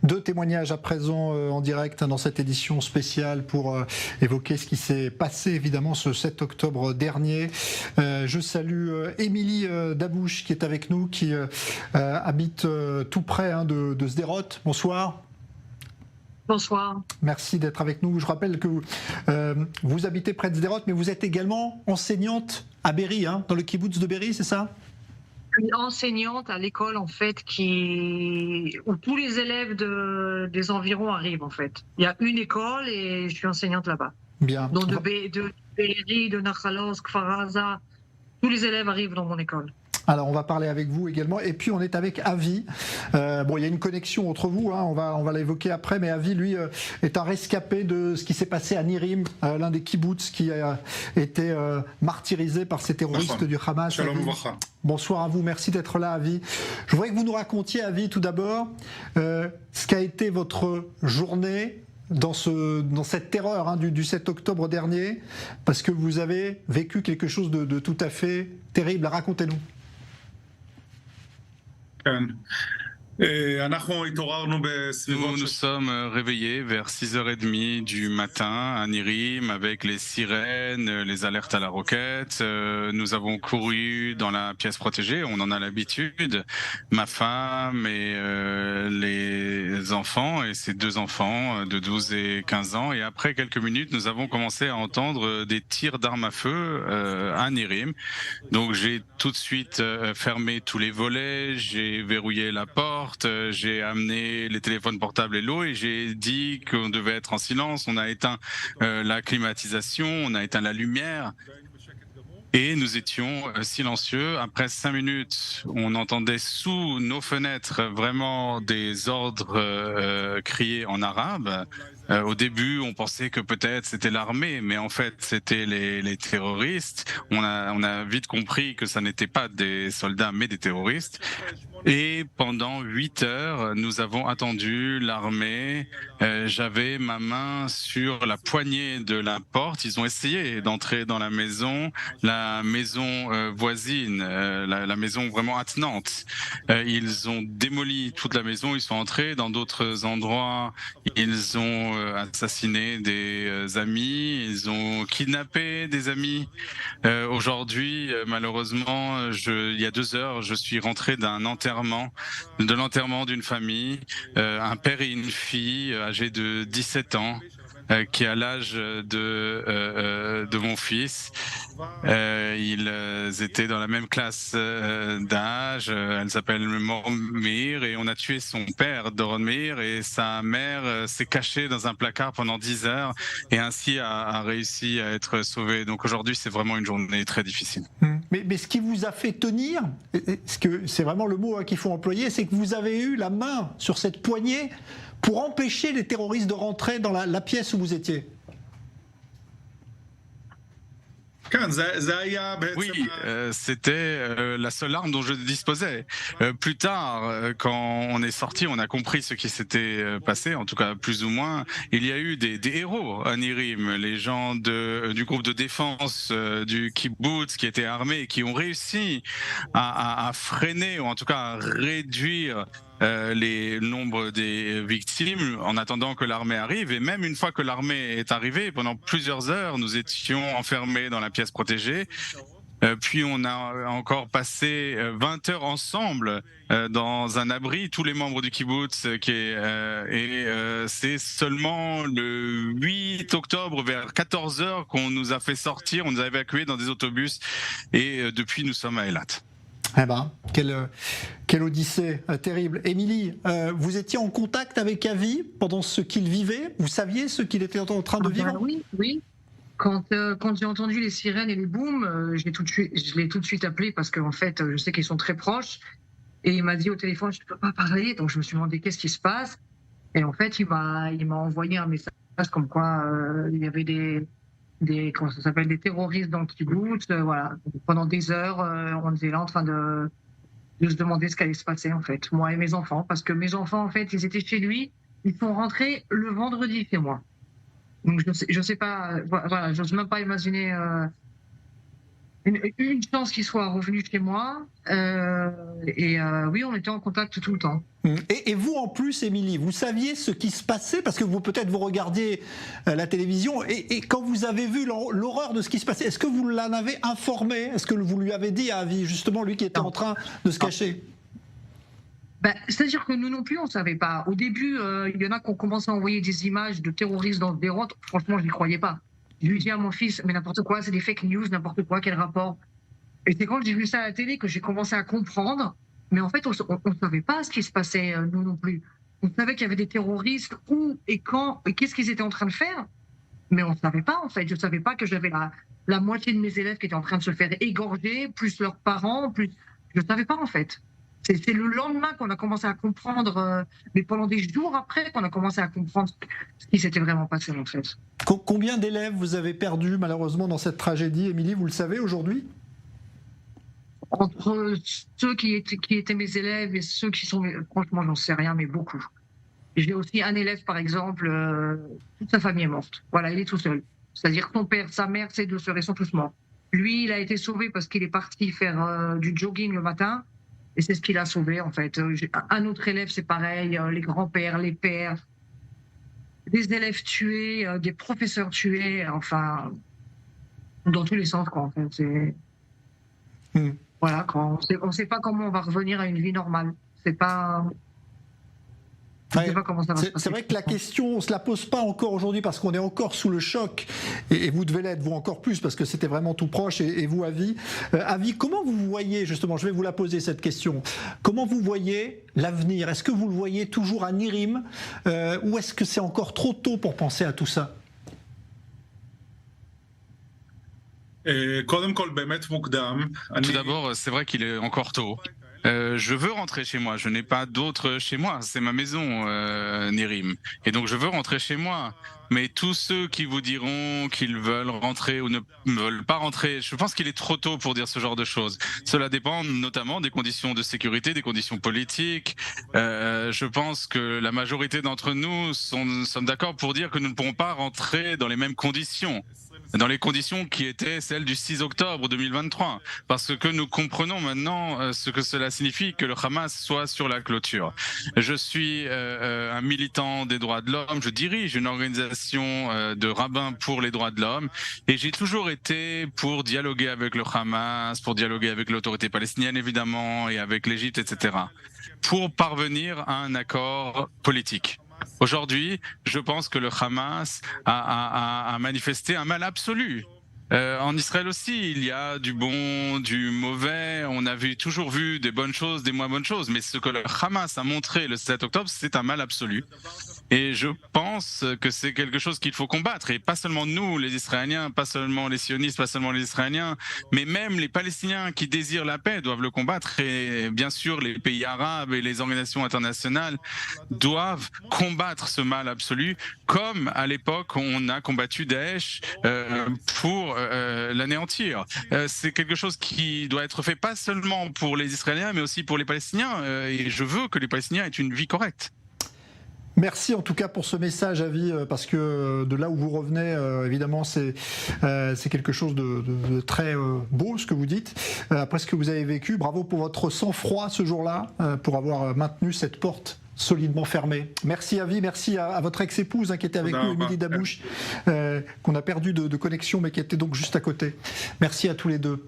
Deux témoignages à présent en direct dans cette édition spéciale pour évoquer ce qui s'est passé évidemment ce 7 octobre dernier. Je salue Émilie Dabouche qui est avec nous, qui habite tout près de Sderot. Bonsoir. Bonsoir. Merci d'être avec nous. Je rappelle que vous habitez près de Sderot, mais vous êtes également enseignante à Berry, dans le kibbutz de Berry, c'est ça ? Je suis enseignante à l'école en fait où tous les élèves des environs arrivent en fait. Il y a une école et je suis enseignante là-bas. Bien. Donc de Berry, de Nachalos, Kfar Aza, tous les élèves arrivent dans mon école. Alors on va parler avec vous également, et puis on est avec Avi. Bon, il y a une connexion entre vous, on va l'évoquer après, mais Avi, lui, est un rescapé de ce qui s'est passé à Nirim, l'un des kibbutz qui a été martyrisé par ces terroristes du Hamas. Bonsoir à vous, merci d'être là, Avi. Je voudrais que vous nous racontiez, Avi, tout d'abord, ce qu'a été votre journée dans cette terreur du 7 octobre dernier, parce que vous avez vécu quelque chose de tout à fait terrible. Racontez-nous. Nous nous sommes réveillés vers 6h30 du matin à Nirim avec les sirènes, les alertes à la roquette. Nous avons couru dans la pièce protégée, on en a l'habitude. Ma femme et les enfants, et ces deux enfants de 12 et 15 ans. Et après quelques minutes, nous avons commencé à entendre des tirs d'armes à feu à Nirim. Donc j'ai tout de suite fermé tous les volets, j'ai verrouillé la porte, j'ai amené les téléphones portables et l'eau et j'ai dit qu'on devait être en silence. On a éteint la climatisation, on a éteint la lumière. Et nous étions silencieux. Après 5 minutes, on entendait sous nos fenêtres vraiment des ordres criés en arabe. Au début, on pensait que peut-être c'était l'armée, mais en fait, c'était les terroristes. On a vite compris que ça n'était pas des soldats, mais des terroristes. Et pendant 8 heures, nous avons attendu l'armée. J'avais ma main sur la poignée de la porte. Ils ont essayé d'entrer dans la maison voisine, la maison vraiment attenante. Ils ont démoli toute la maison. Ils sont entrés dans d'autres endroits. Ils ont assassiné des amis. Ils ont kidnappé des amis. Aujourd'hui, malheureusement, il y a 2 heures, je suis rentré de l'enterrement d'une famille, un père et une fille âgés de 17 ans, qui a l'âge de mon fils. Ils étaient dans la même classe d'âge. Elle s'appelle Mormir et on a tué son père, Dormir, et sa mère s'est cachée dans un placard pendant 10 heures et ainsi a réussi à être sauvée. Donc aujourd'hui, c'est vraiment une journée très difficile. Mais ce qui vous a fait tenir, c'est vraiment le mot qu'il faut employer, c'est que vous avez eu la main sur cette poignée pour empêcher les terroristes de rentrer dans la pièce où vous étiez. Oui, c'était la seule arme dont je disposais. Plus tard, quand on est sorti, on a compris ce qui s'était passé, en tout cas plus ou moins. Il y a eu des héros à Nirim, les gens du groupe de défense du kibbutz qui étaient armés et qui ont réussi à freiner, ou en tout cas à réduire les nombres des victimes en attendant que l'armée arrive. Et même une fois que l'armée est arrivée, pendant plusieurs heures, nous étions enfermés dans la pièce protégée. Puis on a encore passé 20 heures ensemble dans un abri, tous les membres du kibbutz, c'est seulement le 8 octobre vers 14 heures qu'on nous a fait sortir, on nous a évacués dans des autobus et depuis nous sommes à Eilat. Eh ben, quelle odyssée terrible. Émilie, vous étiez en contact avec Avi pendant ce qu'il vivait? Vous saviez ce qu'il était en train de vivre? Oui. Quand j'ai entendu les sirènes et les booms, je l'ai tout de suite appelé parce qu'en fait, je sais qu'ils sont très proches. Et il m'a dit au téléphone, je ne peux pas parler. Donc je me suis demandé qu'est-ce qui se passe. Et en fait, il m'a envoyé un message comme quoi il y avait des terroristes dans le kibbutz. Voilà. Pendant des heures, on était là en train de se demander ce qu'allait se passer en fait, moi et mes enfants, parce que mes enfants en fait, ils étaient chez lui, ils sont rentrés le vendredi chez moi. Donc je sais pas, voilà, j'ose même pas imaginer Une chance qu'il soit revenu chez moi. Oui, on était en contact tout le temps. Et vous, en plus, Émilie, vous saviez ce qui se passait parce que peut-être vous regardiez la télévision et quand vous avez vu l'horreur de ce qui se passait, est-ce que vous l'en avez informé? Est-ce que vous lui avez dit à Avi, justement, lui qui était en train de se cacher? C'est-à-dire que nous non plus, on ne savait pas. Au début, il y en a qui ont commencé à envoyer des images de terroristes dans des routes. Franchement, je n'y croyais pas. Je lui dis à mon fils, mais n'importe quoi, c'est des fake news, n'importe quoi, quel rapport? Et c'est quand j'ai vu ça à la télé que j'ai commencé à comprendre. Mais en fait, on ne savait pas ce qui se passait, nous non plus. On savait qu'il y avait des terroristes, où et quand, et qu'est-ce qu'ils étaient en train de faire. Mais on ne savait pas, en fait. Je ne savais pas que j'avais la moitié de mes élèves qui étaient en train de se faire égorger, plus leurs parents, plus... Je ne savais pas, en fait. C'est le lendemain qu'on a commencé à comprendre, mais pendant des jours après qu'on a commencé à comprendre ce qui s'était vraiment passé, en fait. Combien d'élèves vous avez perdu, malheureusement, dans cette tragédie, Émilie, vous le savez aujourd'hui? Entre ceux qui étaient mes élèves et ceux qui sont... Franchement, j'en sais rien, mais beaucoup. J'ai aussi un élève, par exemple, toute sa famille est morte. Voilà, il est tout seul. C'est-à-dire son père, sa mère, ses 2 sœurs, ils sont tous morts. Lui, il a été sauvé parce qu'il est parti faire du jogging le matin. Et c'est ce qui l'a sauvé, en fait. Un autre élève, c'est pareil, les grands-pères, les pères, des élèves tués, des professeurs tués, enfin, dans tous les sens, quoi, en fait. Voilà, on ne sait pas comment on va revenir à une vie normale. C'est pas... C'est vrai que la question, on ne se la pose pas encore aujourd'hui parce qu'on est encore sous le choc et vous devez l'être, vous encore plus, parce que c'était vraiment tout proche et vous, Avi. Avi, comment vous voyez, justement, je vais vous la poser cette question, comment vous voyez l'avenir? Est-ce que vous le voyez toujours à Nirim ou est-ce que c'est encore trop tôt pour penser à tout ça? Tout d'abord, c'est vrai qu'il est encore tôt. Je veux rentrer chez moi, je n'ai pas d'autre chez moi, c'est ma maison, Nérim. Et donc je veux rentrer chez moi. Mais tous ceux qui vous diront qu'ils veulent rentrer ou ne veulent pas rentrer, je pense qu'il est trop tôt pour dire ce genre de choses. Cela dépend notamment des conditions de sécurité, des conditions politiques. Je pense que la majorité d'entre nous sommes d'accord pour dire que nous ne pourrons pas rentrer dans les mêmes conditions. Dans les conditions qui étaient celles du 6 octobre 2023, parce que nous comprenons maintenant ce que cela signifie que le Hamas soit sur la clôture. Je suis un militant des droits de l'homme, je dirige une organisation de rabbins pour les droits de l'homme, et j'ai toujours été pour dialoguer avec le Hamas, pour dialoguer avec l'autorité palestinienne évidemment, et avec l'Égypte, etc., pour parvenir à un accord politique. Aujourd'hui, je pense que le Hamas a manifesté un mal absolu. En Israël aussi, il y a du bon, du mauvais. On a toujours vu des bonnes choses, des moins bonnes choses. Mais ce que le Hamas a montré le 7 octobre, c'est un mal absolu. Et je pense que c'est quelque chose qu'il faut combattre. Et pas seulement nous, les Israéliens, pas seulement les sionistes, pas seulement les Israéliens, mais même les Palestiniens qui désirent la paix doivent le combattre. Et bien sûr, les pays arabes et les organisations internationales doivent combattre ce mal absolu, comme à l'époque on a combattu Daesh pour l'anéantir. C'est quelque chose qui doit être fait pas seulement pour les Israéliens, mais aussi pour les Palestiniens. Et je veux que les Palestiniens aient une vie correcte. Merci en tout cas pour ce message, Avi, parce que de là où vous revenez, évidemment, c'est quelque chose de très beau ce que vous dites. Après ce que vous avez vécu, bravo pour votre sang-froid ce jour-là, pour avoir maintenu cette porte solidement fermée. Merci Avi, merci à votre ex-épouse qui était avec nous, Émilie Dabouche, qu'on a perdu de connexion, mais qui était donc juste à côté. Merci à tous les deux.